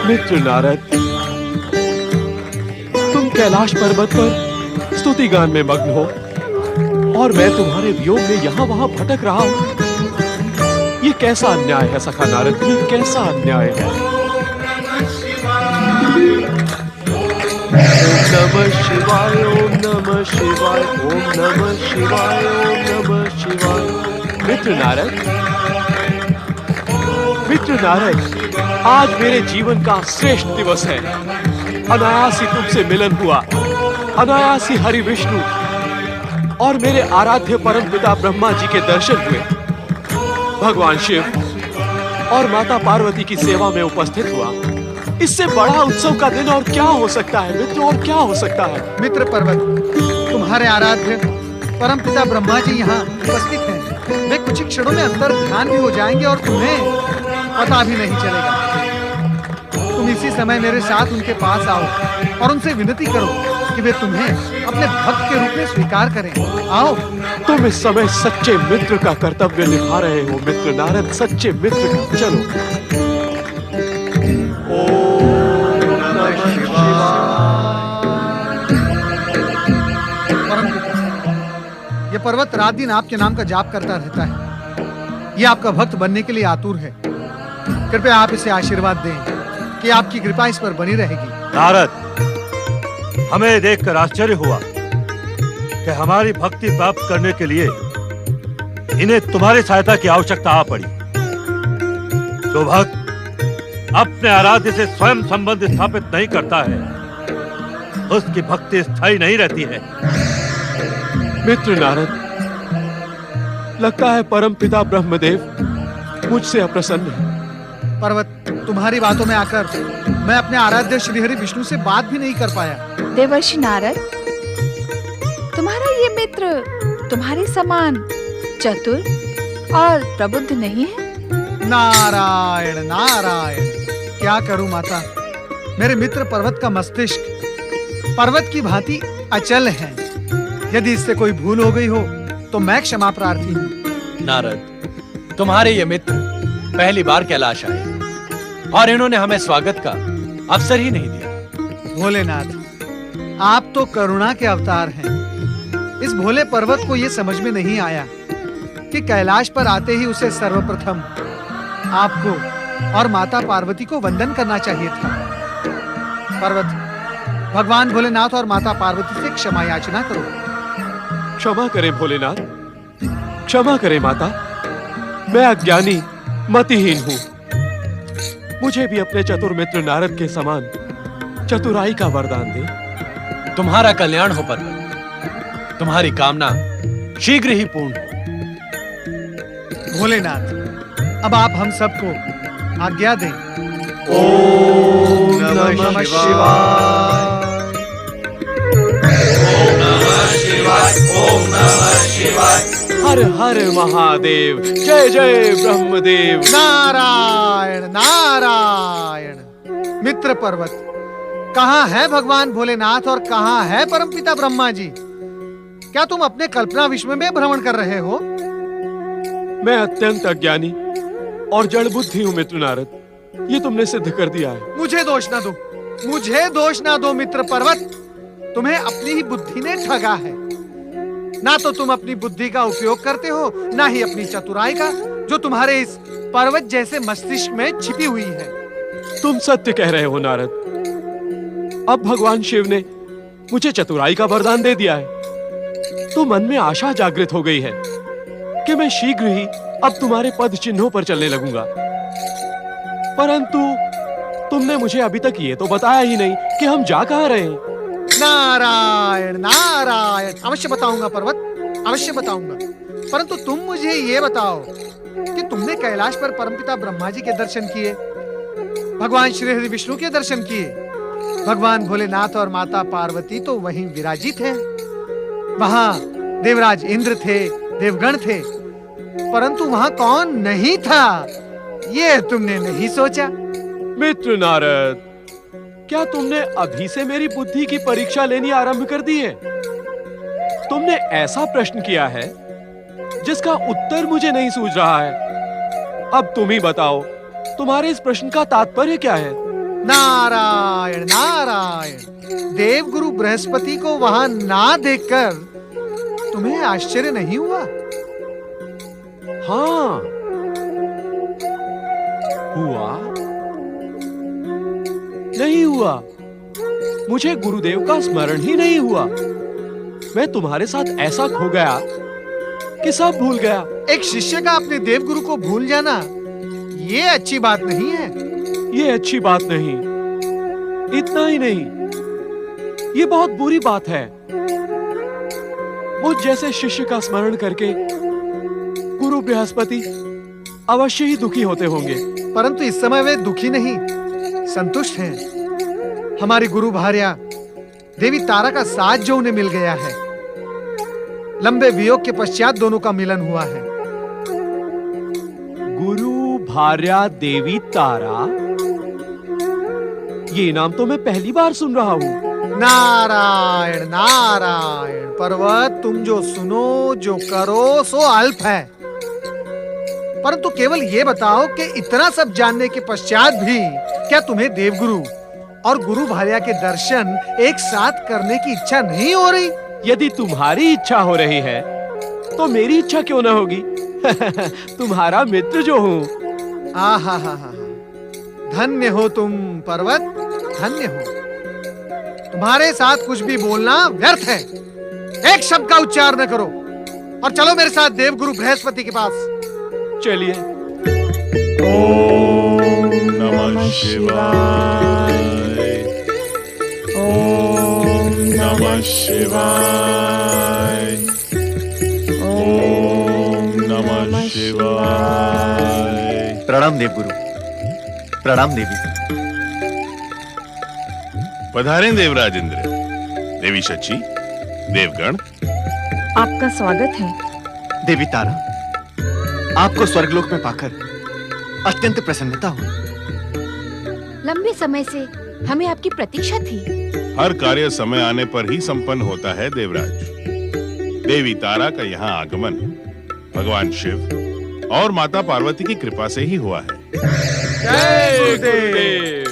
मित्र नारद, तुम कैलाश पर्वत पर स्तुति गान में मग्न हो और मैं तुम्हारे वियोग में यहाँ वहां भटक रहा हूं। ये कैसा अन्याय है सखा नारद, ये कैसा अन्याय है। ओम नमः शिवाय, ओम नमः शिवाय, ओम नमः शिवाय, ओम नमः शिवाय। मित्र नारद, आज मेरे जीवन का श्रेष्ठ दिवस है। अनायास ही तुमसे मिलन हुआ, अनायास ही हरि विष्णु और मेरे आराध्य परम पिता ब्रह्मा जी के दर्शन हुए। भगवान शिव और माता पार्वती की सेवा में उपस्थित हुआ। इससे बड़ा उत्सव का दिन और क्या हो सकता है मित्र, और क्या हो सकता है। मित्र पर्वत, तुम्हारे आराध्य परम पिता ब्रह्मा जी यहाँ उपस्थित हैं। वे कुछ ही क्षणों में अंतर ध्यान भी हो जाएंगे और तुम्हें पता भी नहीं चलेगा। तुम इसी समय मेरे साथ उनके पास आओ और उनसे विनती करो कि वे तुम्हें अपने भक्त के रूप में स्वीकार करें। आओ। तुम इस समय सच्चे मित्र का कर्तव्य निभा रहे हो मित्र नारद, सच्चे मित्र का। चलो। ये पर्वत रात दिन आपके नाम का जाप करता रहता है। ये आपका भक्त बनने के लिए आतुर है। कृपया आप इसे आशीर्वाद दें कि आपकी कृपा इस पर बनी रहेगी। नारद, हमें देखकर आश्चर्य हुआ कि हमारी भक्ति प्राप्त करने के लिए इन्हें तुम्हारी सहायता की आवश्यकता आ पड़ी। जो भक्त अपने आराध्य से स्वयं संबंध स्थापित नहीं करता है, उसकी भक्ति स्थायी नहीं रहती है। मित्र नारद, लगता है परम पिता ब्रह्मदेव मुझसे अप्रसन्न है। पर्वत, तुम्हारी बातों में आकर मैं अपने आराध्य श्रीहरि विष्णु से बात भी नहीं कर पाया। देवर्षि नारद, तुम्हारा ये मित्र तुम्हारे समान चतुर और प्रबुद्ध नहीं है? नारायण नारायण, क्या करूं माता। मेरे मित्र पर्वत का मस्तिष्क पर्वत की भांति अचल है। यदि इससे कोई भूल हो गई हो तो मैं क्षमा प्रार्थी हूँ। नारद, तुम्हारे ये मित्र पहली बार कैलाश आए और इन्होंने हमें स्वागत का अवसर ही नहीं दिया। भोलेनाथ, आप तो करुणा के अवतार हैं। इस भोले पर्वत को ये समझ में नहीं आया कि कैलाश पर आते ही उसे सर्वप्रथम आपको और माता पार्वती को वंदन करना चाहिए था। पर्वत, भगवान भोलेनाथ और माता पार्वती से क्षमा याचना करो। क्षमा करें भोलेनाथ, क्षमा करें माता। मैं अज्ञानी मतिहीन हूँ। मुझे भी अपने चतुर मित्र नारद के समान चतुराई का वरदान दे। तुम्हारा कल्याण हो पर्वत, तुम्हारी कामना शीघ्र ही पूर्ण हो। भोलेनाथ, अब आप हम सबको आज्ञा दें। ओम नमः शिवाय। ओम नमः शिवाय। हर हर महादेव, जय जय ब्रह्मदेव। नारायण नारायण। मित्र पर्वत, कहाँ है भगवान भोलेनाथ और कहाँ है परमपिता ब्रह्मा जी? क्या तुम अपने कल्पना विश्व में भ्रमण कर रहे हो? मैं अत्यंत अज्ञानी और जड़ बुद्धि हूँ मित्र नारद, ये तुमने सिद्ध कर दिया है। मुझे दोष ना दो, मुझे दोष ना दो मित्र पर्वत। तुम्हें अपनी ही बुद्धि ने ठगा है। ना तो तुम अपनी बुद्धि का उपयोग करते हो, ना ही अपनी चतुराई का, जो तुम्हारे इस पर्वत जैसे मस्तिष्क में छिपी हुई है। तुम सत्य कह रहे हो नारद। अब भगवान शिव ने मुझे चतुराई का वरदान दे दिया है, तो मन में आशा जागृत हो गई है कि मैं शीघ्र ही अब तुम्हारे पद चिन्हों पर चलने लगूंगा। परंतु तुमने मुझे अभी तक ये तो बताया ही नहीं कि हम जा कहाँ रहे हैं। नारायण नारायण। अवश्य बताऊंगा पर्वत, अवश्य बताऊंगा। परंतु तुम मुझे ये बताओ कि तुमने कैलाश पर परमपिता ब्रह्मा जी के दर्शन किए, भगवान श्री हरि विष्णु के दर्शन किए, भगवान भोलेनाथ और माता पार्वती तो वहीं विराजित हैं। वहां देवराज इंद्र थे, देवगण थे, परंतु वहां कौन नहीं था, ये तुमने नहीं सोचा। मित्र नारद, क्या तुमने अभी से मेरी बुद्धि की परीक्षा लेनी आरंभ कर दी है? तुमने ऐसा प्रश्न किया है जिसका उत्तर मुझे नहीं सूझ रहा है। अब तुम ही बताओ, तुम्हारे इस प्रश्न का तात्पर्य क्या है? नारायण नारायण, देवगुरु बृहस्पति को वहां ना देखकर तुम्हें आश्चर्य नहीं हुआ? हाँ, हुआ नहीं हुआ। मुझे गुरुदेव का स्मरण ही नहीं हुआ। मैं तुम्हारे साथ ऐसा खो गया कि सब भूल गया। एक शिष्य का अपने देवगुरु को भूल जाना ये अच्छी बात नहीं है। ये अच्छी बात नहीं, इतना ही नहीं, ये बहुत बुरी बात है। मुझ जैसे शिष्य का स्मरण करके गुरु बृहस्पति अवश्य ही दुखी होते होंगे। परंतु इस समय वे दुखी नहीं, संतुष्ट हैं। हमारी गुरु भार्या देवी तारा का साथ जो उन्हें मिल गया है, लंबे वियोग के पश्चात दोनों का मिलन हुआ है। गुरु भार्या देवी तारा, ये नाम तो मैं पहली बार सुन रहा हूँ। नारायण नारायण, पर्वत तुम जो सुनो जो करो सो अल्प है। परंतु केवल ये बताओ कि इतना सब जानने के पश्चात भी क्या तुम्हें देवगुरु और गुरु भार्या के दर्शन एक साथ करने की इच्छा नहीं हो रही? यदि तुम्हारी इच्छा हो रही है तो मेरी इच्छा क्यों न होगी? तुम्हारा मित्र जो हूँ। आहा हा हा, धन्य हो तुम पर्वत, धन्य हो। तुम्हारे साथ कुछ भी बोलना व्यर्थ है। एक शब्द का उच्चार न करो और चलो मेरे साथ देवगुरु बृहस्पति के पास। चलिए। ओम नमः शिवाय। ओम नमः शिवाय। ओम नमः शिवाय। प्रणाम देवगुरु, प्रणाम देवी। पधारें देवराजेंद्र, देवी शची, देवगण। आपका स्वागत है। देवी तारा, आपको स्वर्गलोक में पाकर अत्यंत प्रसन्नता हुई। लंबे समय से हमें आपकी प्रतीक्षा थी। हर कार्य समय आने पर ही संपन्न होता है देवराज। देवी तारा का यहाँ आगमन भगवान शिव और माता पार्वती की कृपा से ही हुआ है। जय गुरुदेव।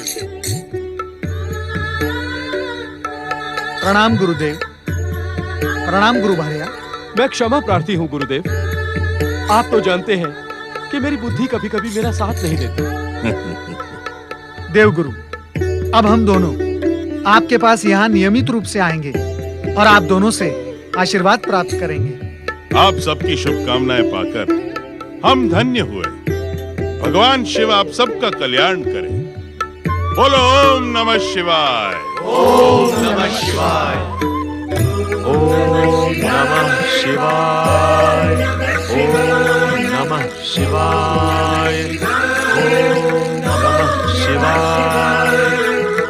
प्रणाम गुरुदेव, प्रणाम गुरु भार्या। मैं क्षमा प्रार्थी हूँ गुरुदेव। आप तो जानते हैं कि मेरी बुद्धि कभी कभी मेरा साथ नहीं देती। देवगुरु, अब हम दोनों आपके पास यहाँ नियमित रूप से आएंगे और आप दोनों से आशीर्वाद प्राप्त करेंगे। आप सबकी शुभकामनाएं पाकर हम धन्य हुए। भगवान शिव आप सबका कल्याण करें। बोलो ओम नमः शिवाय। ओम नमः शिवाय। ओम नमः शिवाय। ओम नमः शिवाय। ओम नमः शिवाय।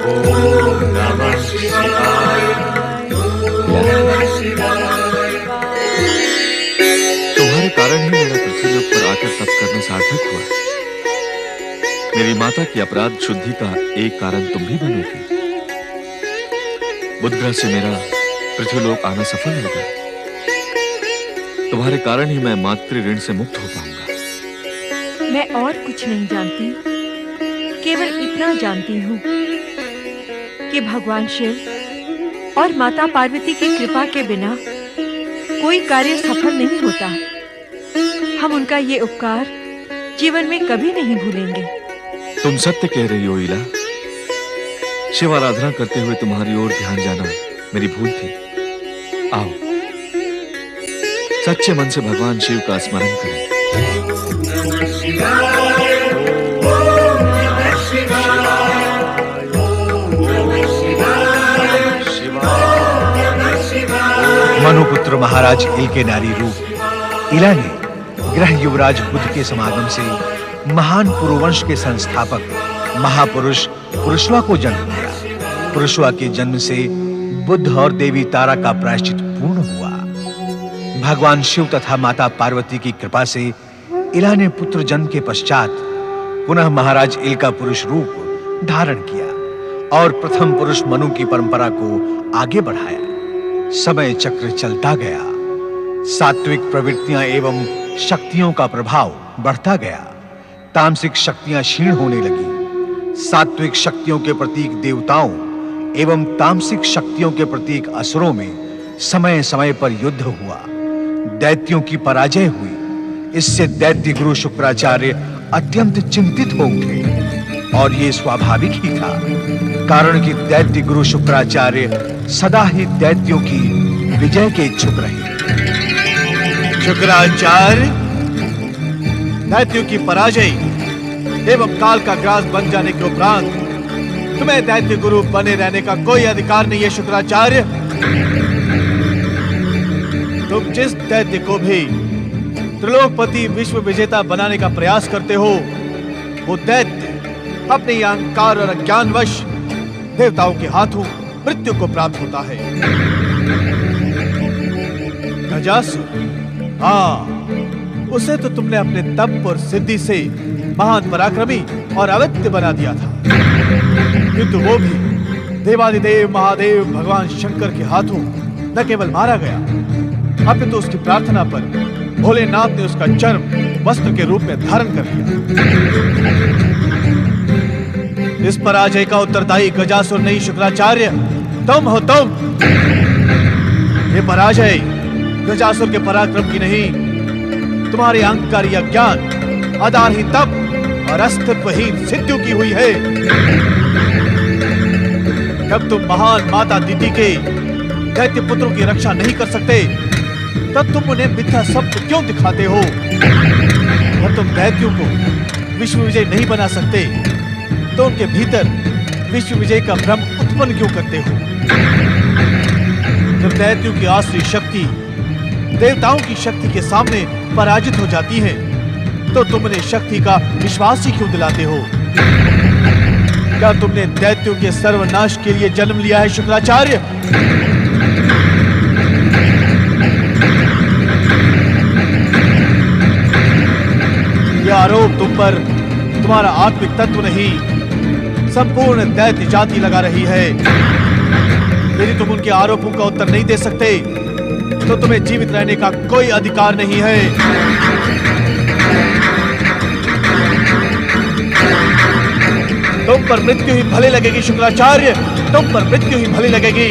ओम नमः शिवाय। तुम्हारे कारण ही मेरा पृथ्वी पर आकर तप करना सार्थक हुआ। मेरी माता की अपराध शुद्धि का एक कारण तुम भी बनोगे। बुधग्रह से मेरा पृथ्वीलोक आना सफल होगा। तुम्हारे कारण ही मैं मातृ ऋण से मुक्त हो पाऊंगा। मैं और कुछ नहीं जानती, केवल इतना जानती हूँ कि भगवान शिव और माता पार्वती की कृपा के बिना कोई कार्य सफल नहीं होता। हम उनका ये उपकार जीवन में कभी नहीं भूलेंगे। तुम सत्य कह रही हो इला। शिव आराधना करते हुए तुम्हारी ओर ध्यान जाना मेरी भूल थी। आओ, सच्चे मन से भगवान शिव का स्मरण करें। मनुपुत्र महाराज इल के नारी रूप इला ने ग्रह युवराज बुध के समागम से महान पुरुवंश के संस्थापक महापुरुष पुरुषवा को जन्म दिया। पुरुषवा के जन्म से बुध और देवी तारा का प्रायश्चित पूर्ण हुआ। भगवान शिव तथा माता पार्वती की कृपा से इला ने पुत्र जन्म के पश्चात पुनः महाराज इल का पुरुष रूप धारण किया और प्रथम पुरुष मनु की परंपरा को आगे बढ़ाया। समय चक्र चलता गया, सात्विक प्रवृत्तियां एवं शक्तियों का प्रभाव बढ़ता गया, तामसिक शक्तियां क्षीण होने लगी। सात्विक शक्तियों के प्रतीक देवताओं एवं तामसिक शक्तियों के प्रतीक असुरों में समय समय पर युद्ध हुआ, दैत्यों की पराजय हुई। इससे दैत्य गुरु शुक्राचार्य अत्यंत चिंतित हो उठे और ये स्वाभाविक ही था, कारण कि दैत्य गुरु शुक्राचार्य सदा ही दैत्यों की विजय के इच्छुक रहे। शुक्राचार्य, दैत्यों की पराजय एवं काल का ग्रास बन जाने के उपरांत तुम्हें दैत्य गुरु बने रहने का कोई अधिकार नहीं है। शुक्राचार्य, तुम जिस दैत्य को भी त्रिलोकपति विश्व विजेता बनाने का प्रयास करते हो, वो दैत्य अपने अहंकार और अज्ञानवश देवताओं के हाथों मृत्यु को प्राप्त होता है। गजासुर, हाँ, उसे तो तुमने अपने तप और सिद्धि से महान पराक्रमी और अवैध बना दिया था, किंतु वो भी देवादिदेव महादेव भगवान शंकर के हाथों न केवल मारा गया, अपितु तो उसकी प्रार्थना पर भोलेनाथ ने उसका चर्म वस्त्र के रूप में धारण कर लिया। इस पराजय का उत्तरदायी गजासुर नहीं शुक्राचार्य, तुम हो तुम। ये पराजय गजासुर के पराक्रम की नहीं, तुम्हारे अहंकार या ज्ञान, आधारहीन तप और अस्तित्वहीन सिद्धियों की हुई है। जब तुम महान माता दीदी के दैत्य पुत्रों की रक्षा नहीं कर सकते, तब तुम उन्हें मिथ्या शब्द क्यों दिखाते हो? और तुम दैत्यों को विश्व विजय नहीं बना सकते, तो उनके भीतर विश्व विजय का भ्रम उत्पन्न क्यों करते हो? जब दैत्यों की आसुरी शक्ति देवताओं की शक्ति के सामने पराजित हो जाती है, तो तुम उन्हें शक्ति का विश्वास ही क्यों दिलाते हो? क्या तुमने दैत्यों के सर्वनाश के लिए जन्म लिया है शुक्राचार्य? यह आरोप तुम पर तुम्हारा आत्मिक तत्व नहीं, संपूर्ण दैत्य जाति लगा रही है। यदि तुम उनके आरोपों का उत्तर नहीं दे सकते, तो तुम्हें जीवित रहने का कोई अधिकार नहीं है। तुम पर मृत्यु ही भले लगेगी शुक्राचार्य, तुम पर मृत्यु ही भले लगेगी।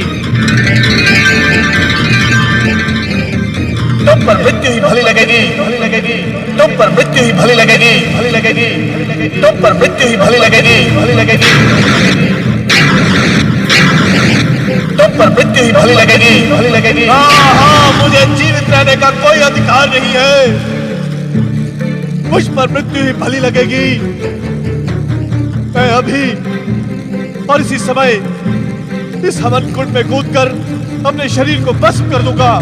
तुम पर मृत्यु ही भली लगेगी, भली लगेगी। तुम पर मृत्यु ही भली लगेगी, भली लगेगी। तुम पर मृत्यु ही भली लगेगी, भली लगेगी। तुम पर मृत्यु ही भली लगेगी, भली लगेगी। हाँ, मुझे जीवित रहने का कोई अधिकार नहीं है। मुझ पर मृत्यु ही भली लगेगी। मैं अभी और इसी समय इस हवन कुंड में कूदकर अपने शरीर को भस्म कर दूंगा।